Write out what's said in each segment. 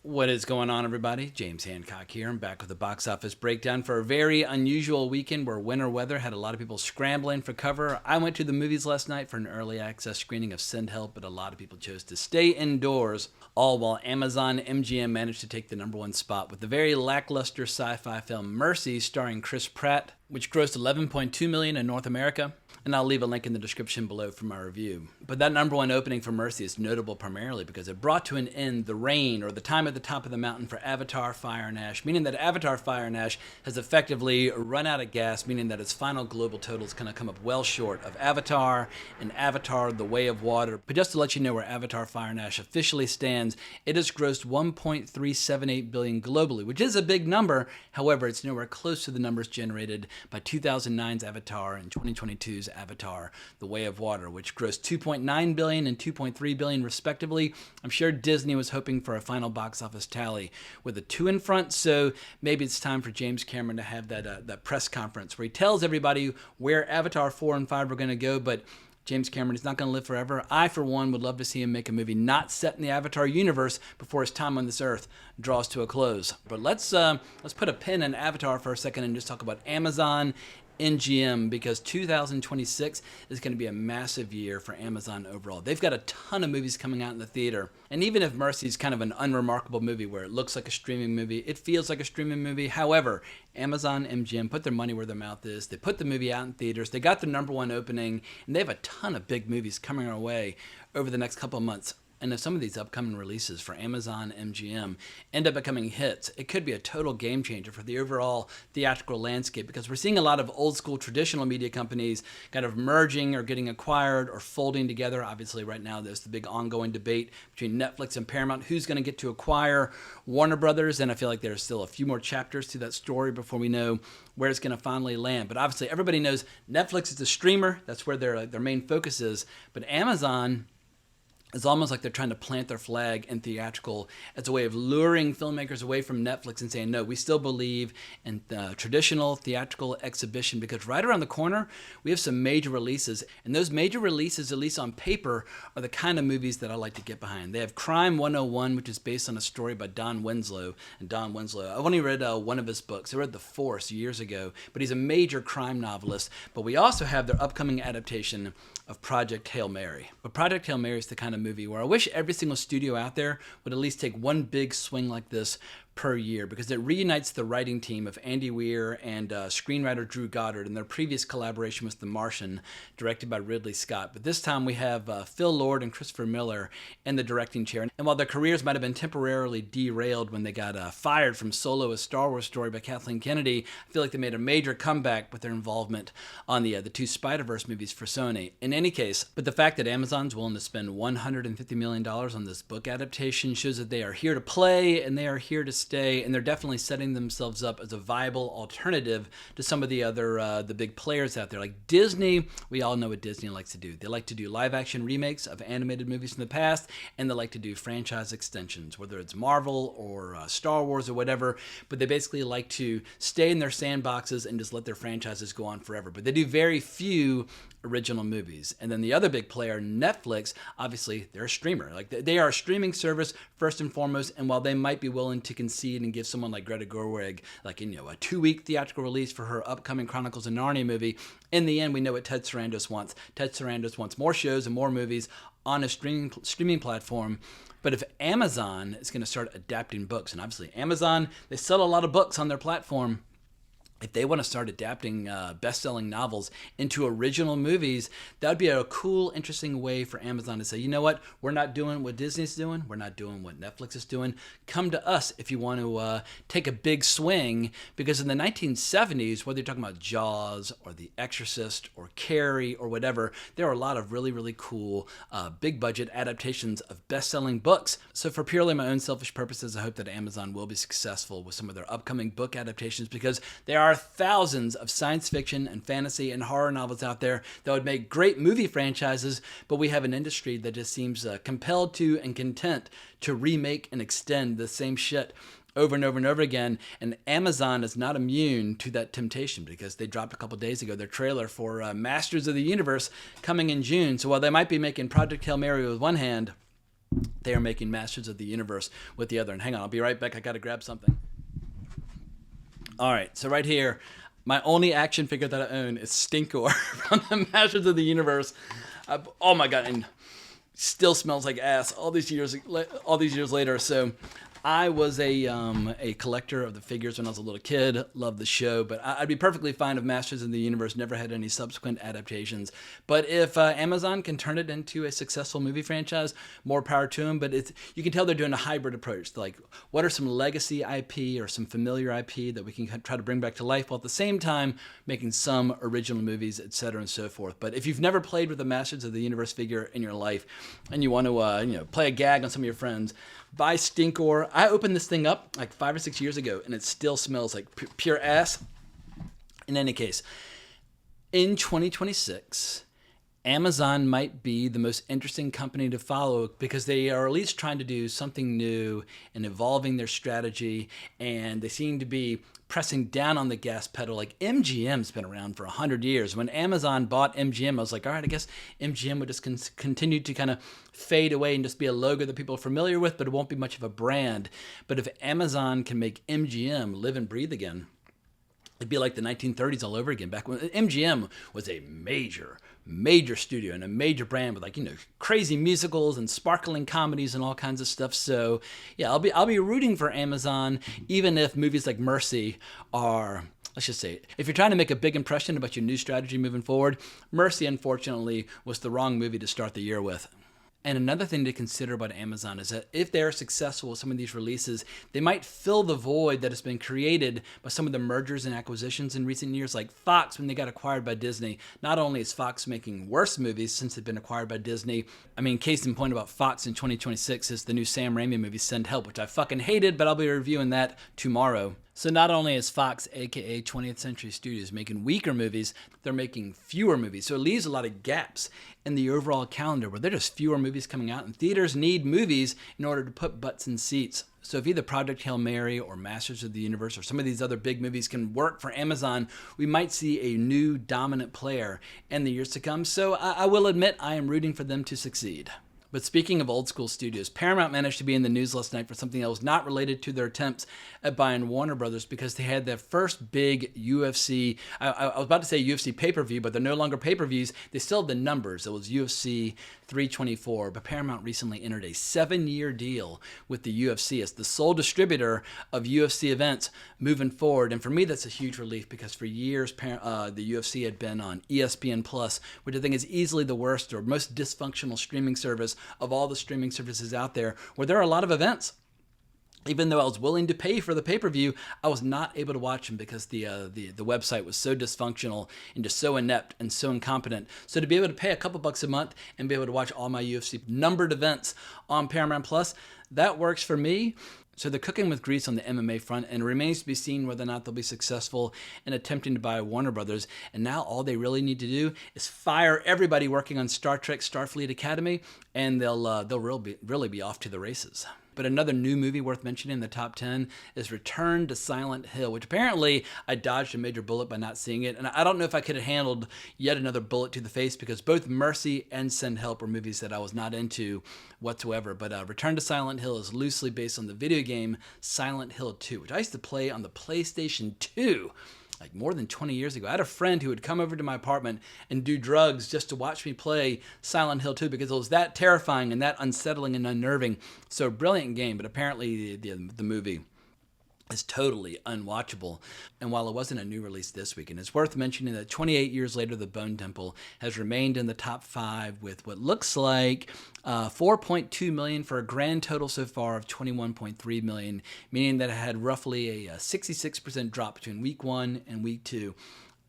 What is going on, everybody? James Hancock here. I'm back with a box office breakdown for a very unusual weekend where winter weather had a lot of people scrambling for cover. I went to the movies last night for an early access screening of Send Help, but a lot of people chose to stay indoors, all while Amazon MGM managed to take the #1 spot with the very lackluster sci-fi film Mercy starring Chris Pratt, which grossed $11.2 million in North America. And I'll leave a link in the description below for my review. But that #1 opening for Mercy is notable primarily because it brought to an end the reign or the time at the top of the mountain for Avatar Fire and Ash, meaning that Avatar Fire and Ash has effectively run out of gas, meaning that its final global total is going to come up well short of Avatar and Avatar The Way of Water. But just to let you know where Avatar Fire and Ash officially stands, it has grossed $1.378 billion globally, which is a big number. However, it's nowhere close to the numbers generated by 2009's Avatar and 2022's Avatar The Way of Water, which grossed $2.9 billion and $2.3 billion respectively. I'm sure Disney was hoping for a final box office tally with a 2 in front, so maybe it's time for James Cameron to have that press conference where he tells everybody where Avatar 4 and 5 are going to go, but James Cameron is not going to live forever. I, for one, would love to see him make a movie not set in the Avatar universe before his time on this earth draws to a close. But let's put a pin in Avatar for a second and just talk about Amazon MGM, because 2026 is going to be a massive year for Amazon overall. They've got a ton of movies coming out in the theater, and even if Mercy is kind of an unremarkable movie where it looks like a streaming movie, it feels like a streaming movie. However, Amazon MGM put their money where their mouth is. They put the movie out in theaters. They got their #1 opening, and they have a ton of big movies coming our way over the next couple of months. And if some of these upcoming releases for Amazon MGM end up becoming hits, it could be a total game changer for the overall theatrical landscape, because we're seeing a lot of old school traditional media companies kind of merging or getting acquired or folding together. Obviously, right now there's the big ongoing debate between Netflix and Paramount, who's going to get to acquire Warner Brothers, and I feel like there's still a few more chapters to that story before we know where it's going to finally land. But obviously, everybody knows Netflix is the streamer. That's where their main focus is. But Amazon, it's almost like they're trying to plant their flag in theatrical as a way of luring filmmakers away from Netflix and saying, no, we still believe in traditional theatrical exhibition, because right around the corner, we have some major releases. And those major releases, at least on paper, are the kind of movies that I like to get behind. They have Crime 101, which is based on a story by Don Winslow. And Don Winslow, I've only read one of his books. I read The Force years ago, but he's a major crime novelist. But we also have their upcoming adaptation of Project Hail Mary. But Project Hail Mary is the kind of movie where I wish every single studio out there would at least take one big swing like this per year, because it reunites the writing team of Andy Weir and screenwriter Drew Goddard in their previous collaboration with The Martian, directed by Ridley Scott. But this time we have Phil Lord and Christopher Miller in the directing chair. And while their careers might have been temporarily derailed when they got fired from Solo, a Star Wars story by Kathleen Kennedy, I feel like they made a major comeback with their involvement on the 2 Spider-Verse movies for Sony. In any case, but the fact that Amazon's willing to spend $150 million on this book adaptation shows that they are here to play and they are here to stay, and they're definitely setting themselves up as a viable alternative to some of the other the big players out there. Like Disney, we all know what Disney likes to do. They like to do live action remakes of animated movies from the past, and they like to do franchise extensions, whether it's Marvel or Star Wars or whatever, but they basically like to stay in their sandboxes and just let their franchises go on forever. But they do very few original movies. And then the other big player, Netflix, obviously they're a streamer. Like they are a streaming service first and foremost, and while they might be willing to concede and give someone like Greta Gerwig a 2-week theatrical release for her upcoming Chronicles of Narnia movie, in the end we know what Ted Sarandos wants. Ted Sarandos wants more shows and more movies on a streaming platform. But if Amazon is going to start adapting books, and obviously Amazon, they sell a lot of books on their platform, if they want to start adapting best-selling novels into original movies, that would be a cool, interesting way for Amazon to say, you know what, we're not doing what Disney's doing, we're not doing what Netflix is doing. Come to us if you want to take a big swing, because in the 1970s, whether you're talking about Jaws or The Exorcist or Carrie or whatever, there are a lot of really, really cool big-budget adaptations of best-selling books. So for purely my own selfish purposes, I hope that Amazon will be successful with some of their upcoming book adaptations, because there are thousands of science fiction and fantasy and horror novels out there that would make great movie franchises, but we have an industry that just seems compelled to and content to remake and extend the same shit over and over and over again. And Amazon is not immune to that temptation, because they dropped a couple days ago their trailer for Masters of the Universe coming in June. So while they might be making Project Hail Mary with one hand They are making Masters of the Universe with the other. And hang on, I'll be right back. I got to grab something. All right, so right here, my only action figure that I own is Stinkor from the Masters of the Universe. Oh my god, and still smells like ass all these years later. So I was a collector of the figures when I was a little kid. Loved the show, but I'd be perfectly fine if Masters of the Universe never had any subsequent adaptations. But if Amazon can turn it into a successful movie franchise, more power to them. But you can tell they're doing a hybrid approach. Like, what are some legacy IP or some familiar IP that we can try to bring back to life, while at the same time making some original movies, etc. and so forth. But if you've never played with a Masters of the Universe figure in your life, and you want to play a gag on some of your friends, buy Stinkor. I opened this thing up like 5 or 6 years ago, and it still smells like pure ass. In any case, in 2026, Amazon might be the most interesting company to follow, because they are at least trying to do something new and evolving their strategy, and they seem to be pressing down on the gas pedal. Like, MGM's been around for 100 years. When Amazon bought MGM, I was like, all right, I guess MGM would just continue to kind of fade away and just be a logo that people are familiar with, but it won't be much of a brand. But if Amazon can make MGM live and breathe again, it'd be like the 1930s all over again, back when MGM was a major studio and a major brand with, like, crazy musicals and sparkling comedies and all kinds of stuff. So yeah, I'll be rooting for Amazon, even if movies like Mercy are, let's just say, if you're trying to make a big impression about your new strategy moving forward, Mercy, unfortunately, was the wrong movie to start the year with. And another thing to consider about Amazon is that if they're successful with some of these releases, they might fill the void that has been created by some of the mergers and acquisitions in recent years, like Fox when they got acquired by Disney. Not only is Fox making worse movies since they've been acquired by Disney, I mean, case in point about Fox in 2026 is the new Sam Raimi movie, Send Help, which I fucking hated, but I'll be reviewing that tomorrow. So not only is Fox, aka 20th Century Studios, making weaker movies, they're making fewer movies. So it leaves a lot of gaps in the overall calendar where there are just fewer movies coming out, and theaters need movies in order to put butts in seats. So if either Project Hail Mary or Masters of the Universe or some of these other big movies can work for Amazon, we might see a new dominant player in the years to come. So I will admit I am rooting for them to succeed. But speaking of old school studios, Paramount managed to be in the news last night for something that was not related to their attempts at buying Warner Brothers, because they had their first big UFC, I was about to say UFC pay-per-view, but they're no longer pay-per-views. They still have the numbers. It was UFC 324, but Paramount recently entered a 7-year deal with the UFC as the sole distributor of UFC events moving forward. And for me, that's a huge relief, because for years, the UFC had been on ESPN Plus, which I think is easily the worst or most dysfunctional streaming service of all the streaming services out there, where there are a lot of events. Even though I was willing to pay for the pay-per-view, I was not able to watch them because the website was so dysfunctional and just so inept and so incompetent. So to be able to pay a couple bucks a month and be able to watch all my UFC numbered events on Paramount Plus, that works for me. So they're cooking with grease on the MMA front, and it remains to be seen whether or not they'll be successful in attempting to buy Warner Brothers. And now all they really need to do is fire everybody working on Star Trek Starfleet Academy, and they'll really be off to the races. But another new movie worth mentioning in the top 10 is Return to Silent Hill, which apparently I dodged a major bullet by not seeing it. And I don't know if I could have handled yet another bullet to the face, because both Mercy and Send Help were movies that I was not into whatsoever. But Return to Silent Hill is loosely based on the video game Silent Hill 2, which I used to play on the PlayStation 2. Like more than 20 years ago. I had a friend who would come over to my apartment and do drugs just to watch me play Silent Hill 2, because it was that terrifying and that unsettling and unnerving. So brilliant game, but apparently the movie is totally unwatchable. And while it wasn't a new release this week, and it's worth mentioning that 28 years later, The Bone Temple has remained in the top 5 with what looks like $4.2 million for a grand total so far of $21.3 million, meaning that it had roughly a 66% drop between week 1 and week 2.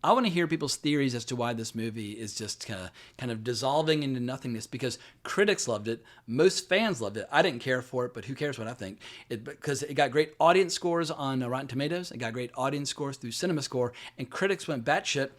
I want to hear people's theories as to why this movie is just kind of dissolving into nothingness, because critics loved it. Most fans loved it. I didn't care for it, but who cares what I think? Because it got great audience scores on Rotten Tomatoes. It got great audience scores through CinemaScore, and critics went batshit.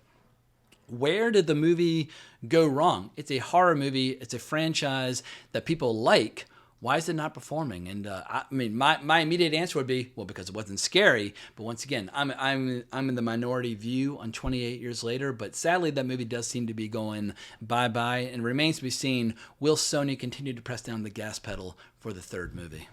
Where did the movie go wrong? It's a horror movie. It's a franchise that people like. Why is it not performing? And I mean, my immediate answer would be, well, because it wasn't scary. But once again, I'm in the minority view on 28 years later. But sadly, that movie does seem to be going bye-bye. And it remains to be seen, will Sony continue to press down the gas pedal for the third movie?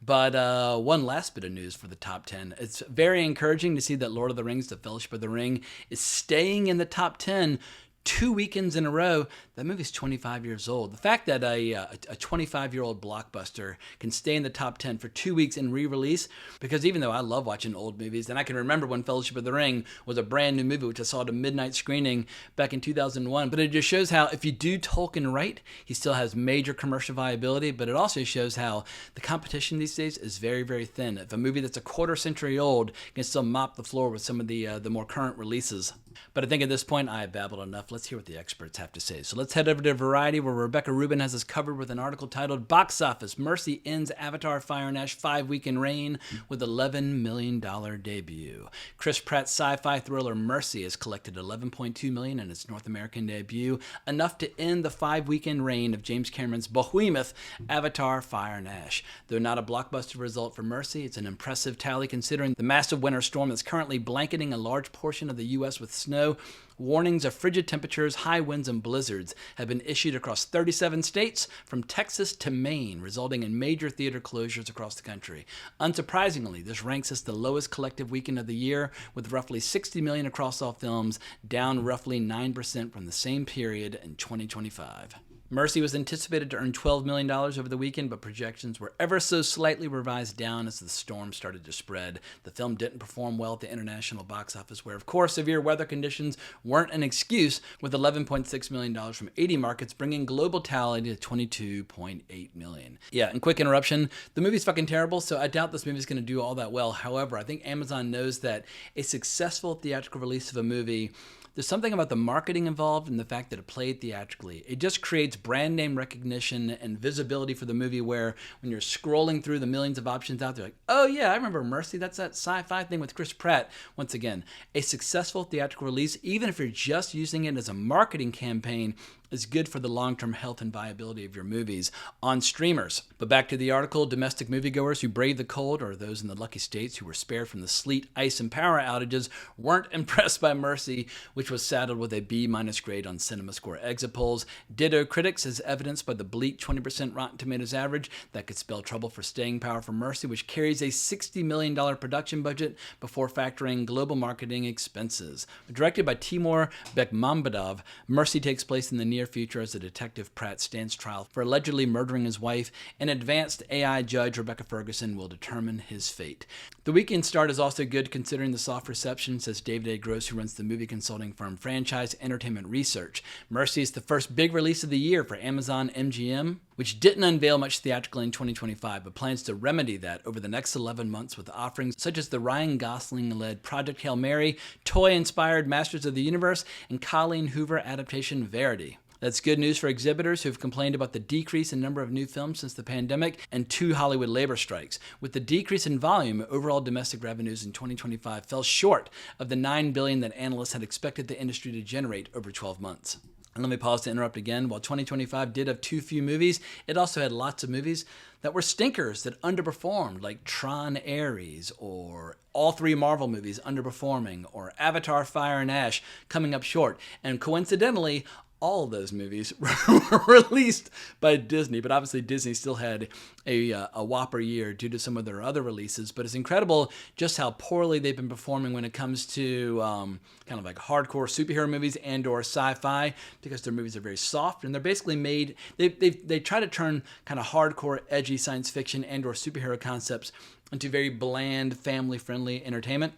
But one last bit of news for the top 10. It's very encouraging to see that Lord of the Rings, The Fellowship of the Ring, is staying in the top 10 2 weekends in a row. That movie's 25 years old. The fact that a 25-year-old blockbuster can stay in the top 10 for 2 weeks and re-release, because even though I love watching old movies, and I can remember when Fellowship of the Ring was a brand new movie, which I saw at a midnight screening back in 2001, but it just shows how if you do Tolkien right, he still has major commercial viability, but it also shows how the competition these days is very, very thin. If a movie that's a quarter century old can still mop the floor with some of the more current releases. But I think at this point I have babbled enough. Let's hear what the experts have to say. So let's head over to Variety, where Rebecca Rubin has us covered with an article titled Box Office, Mercy Ends Avatar Fire and Ash 5-weekend reign with $11 million debut. Chris Pratt's sci-fi thriller Mercy has collected $11.2 million in its North American debut, enough to end the 5-weekend reign of James Cameron's behemoth Avatar Fire and Ash. Though not a blockbuster result for Mercy, it's an impressive tally considering the massive winter storm that's currently blanketing a large portion of the U.S. with snow. Warnings of frigid temperatures, high winds, and blizzards have been issued across 37 states, from Texas to Maine, resulting in major theater closures across the country. Unsurprisingly, this ranks as the lowest collective weekend of the year, with roughly $60 million across all films, down roughly 9% from the same period in 2025. Mercy was anticipated to earn $12 million over the weekend, but projections were ever so slightly revised down as the storm started to spread. The film didn't perform well at the international box office, where, of course, severe weather conditions weren't an excuse, with $11.6 million from 80 markets, bringing global tally to $22.8 million. Yeah, and quick interruption, the movie's fucking terrible, so I doubt this movie's going to do all that well. However, I think Amazon knows that a successful theatrical release of a movie, there's something about the marketing involved and the fact that it played theatrically. It just creates brand name recognition and visibility for the movie, where when you're scrolling through the millions of options out there, like, oh yeah, I remember Mercy, that's that sci-fi thing with Chris Pratt. Once again, a successful theatrical release, even if you're just using it as a marketing campaign, is good for the long-term health and viability of your movies on streamers. But back to the article, domestic moviegoers who braved the cold, or those in the lucky states who were spared from the sleet, ice, and power outages, weren't impressed by Mercy, which was saddled with a B- grade on CinemaScore exit polls. Ditto critics, as evidenced by the bleak 20% Rotten Tomatoes average. That could spell trouble for staying power for Mercy, which carries a $60 million production budget before factoring global marketing expenses. Directed by Timur Bekmambetov, Mercy takes place in the near future as a detective Pratt stands trial for allegedly murdering his wife. An advanced AI judge, Rebecca Ferguson, will determine his fate. The weekend start is also good considering the soft reception, says David A. Gross, who runs the movie consulting firm Franchise Entertainment Research. Mercy is the first big release of the year for Amazon MGM, which didn't unveil much theatrically in 2025, but plans to remedy that over the next 11 months with offerings such as the Ryan Gosling-led Project Hail Mary, toy-inspired Masters of the Universe, and Colleen Hoover adaptation Verity. That's good news for exhibitors who've complained about the decrease in number of new films since the pandemic and 2 Hollywood labor strikes. With the decrease in volume, overall domestic revenues in 2025 fell short of the $9 billion that analysts had expected the industry to generate over 12 months. And let me pause to interrupt again. While 2025 did have too few movies, it also had lots of movies that were stinkers that underperformed, like Tron Ares, or all 3 Marvel movies underperforming, or Avatar Fire and Ash coming up short. And coincidentally, all of those movies were released by Disney, but obviously Disney still had a whopper year due to some of their other releases. But it's incredible just how poorly they've been performing when it comes to kind of like hardcore superhero movies and or sci-fi, because their movies are very soft and they're basically made, they try to turn kind of hardcore, edgy science fiction and or superhero concepts into very bland, family-friendly entertainment.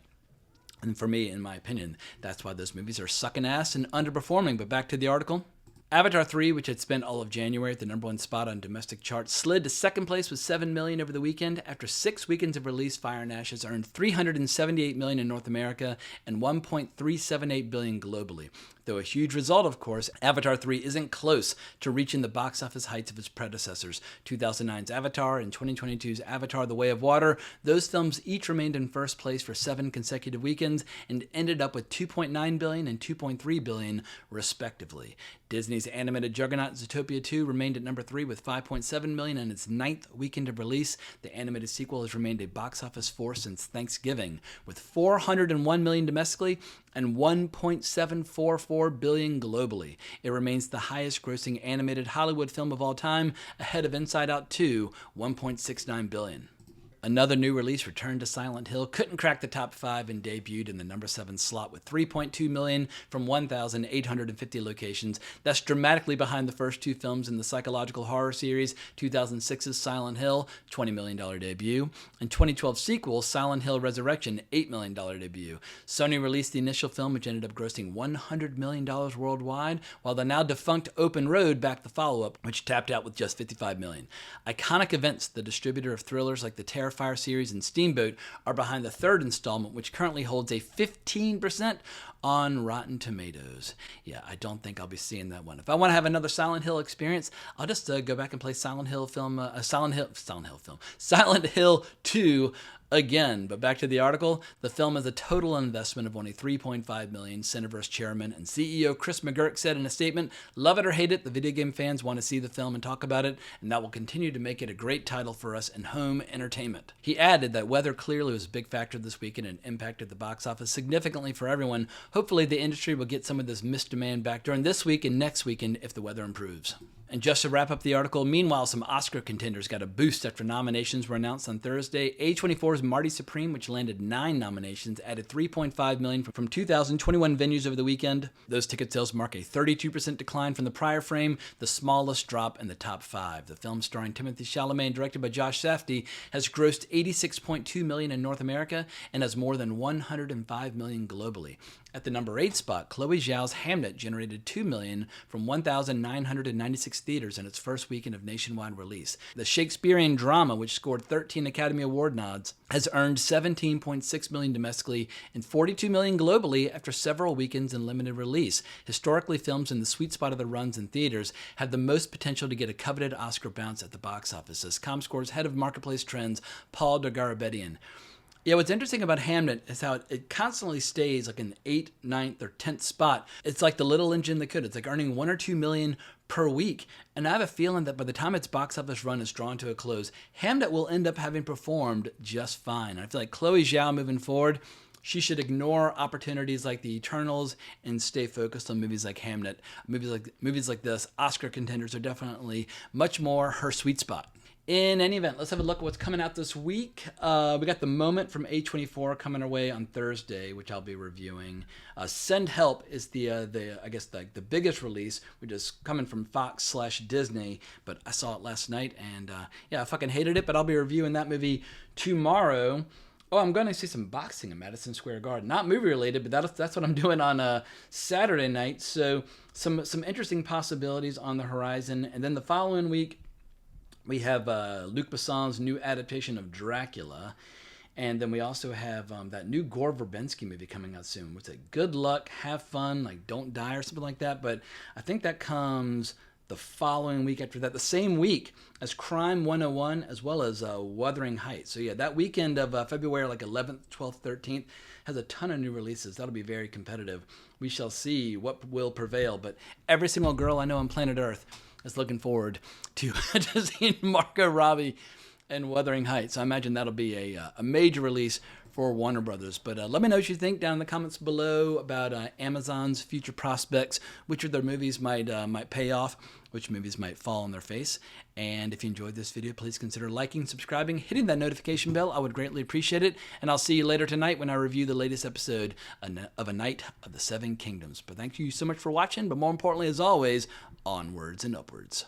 And for me, in my opinion, that's why those movies are sucking ass and underperforming. But back to the article. Avatar 3, which had spent all of January at the #1 spot on domestic charts, slid to second place with $7 million over the weekend. After 6 weekends of release, Fire and Ash has earned $378 million in North America and $1.378 billion globally. Though a huge result, of course, Avatar 3 isn't close to reaching the box office heights of its predecessors, 2009's Avatar and 2022's Avatar: The Way of Water. Those films each remained in first place for 7 consecutive weekends and ended up with $2.9 billion and $2.3 billion, respectively. Disney's animated juggernaut Zootopia 2 remained at number 3 with $5.7 million in its 9th weekend of release. The animated sequel has remained a box office force since Thanksgiving, with $401 million domestically and $1.744 billion globally. It remains the highest grossing animated Hollywood film of all time, ahead of Inside Out 2, $1.69 billion. Another new release, Return to Silent Hill, couldn't crack the top 5 and debuted in the number 7 slot with $3.2 million from 1,850 locations. That's dramatically behind the first 2 films in the psychological horror series, 2006's Silent Hill, $20 million debut, and 2012 sequel, Silent Hill Resurrection, $8 million debut. Sony released the initial film, which ended up grossing $100 million worldwide, while the now defunct Open Road backed the follow-up, which tapped out with just $55 million. Iconic Events, the distributor of thrillers like the Terrifier series and Steamboat, are behind the 3rd installment, which currently holds a 15% on Rotten Tomatoes. Yeah, I don't think I'll be seeing that one. If I want to have another Silent Hill experience, I'll just go back and play Silent Hill 2 again. But back to the article, the film is a total investment of only $3.5 million, Cineverse chairman and CEO Chris McGurk said in a statement. Love it or hate it, the video game fans want to see the film and talk about it, and that will continue to make it a great title for us in home entertainment. He added that weather clearly was a big factor this weekend and impacted the box office significantly for everyone. Hopefully the industry will get some of this missed demand back during this week and next weekend if the weather improves. And just to wrap up the article, meanwhile, some Oscar contenders got a boost after nominations were announced on Thursday. A24's Marty Supreme, which landed 9 nominations, added $3.5 million from 2,021 venues over the weekend. Those ticket sales mark a 32% decline from the prior frame, the smallest drop in the top 5. The film, starring Timothée Chalamet and directed by Josh Safdie, has grossed $86.2 million in North America and has more than $105 million globally. At the number 8 spot, Chloe Zhao's Hamnet generated $2 million from 1,996 theaters in its first weekend of nationwide release. The Shakespearean drama, which scored 13 Academy Award nods, has earned $17.6 million domestically and $42 million globally after several weekends in limited release. Historically, films in the sweet spot of the runs in theaters have the most potential to get a coveted Oscar bounce at the box office, says ComScore's head of marketplace trends, Paul Dargarabedian. Yeah, what's interesting about Hamnet is how it constantly stays like in 8th, 9th, or 10th spot. It's like the little engine that could. It's like earning $1 or $2 million per week. And I have a feeling that by the time its box office run is drawn to a close, Hamnet will end up having performed just fine. I feel like Chloe Zhao moving forward, she should ignore opportunities like The Eternals and stay focused on movies like Hamnet. Movies like this, Oscar contenders, are definitely much more her sweet spot. In any event, let's have a look at what's coming out this week. We got The Moment from A24 coming our way on Thursday, which I'll be reviewing. Send Help is the biggest release, which is coming from Fox/Disney, but I saw it last night and I fucking hated it, but I'll be reviewing that movie tomorrow. Oh, I'm going to see some boxing in Madison Square Garden. Not movie related, but that's what I'm doing on Saturday night. So some interesting possibilities on the horizon. And then the following week, we have Luc Besson's new adaptation of Dracula. And then we also have that new Gore Verbinski movie coming out soon. What's it? Good Luck, Have Fun, like Don't Die or something like that. But I think that comes the following week after that, the same week as Crime 101, as well as Wuthering Heights. So yeah, that weekend of February, like 11th, 12th, 13th, has a ton of new releases. That'll be very competitive. We shall see what will prevail. But every single girl I know on planet Earth is looking forward to seeing Margot Robbie and Wuthering Heights. So I imagine that'll be a major release for Warner Brothers. But let me know what you think down in the comments below about Amazon's future prospects, which of their movies might pay off, which movies might fall on their face. And if you enjoyed this video, please consider liking, subscribing, hitting that notification bell. I would greatly appreciate it. And I'll see you later tonight when I review the latest episode of A Night of the Seven Kingdoms. But thank you so much for watching. But more importantly, as always, onwards and upwards.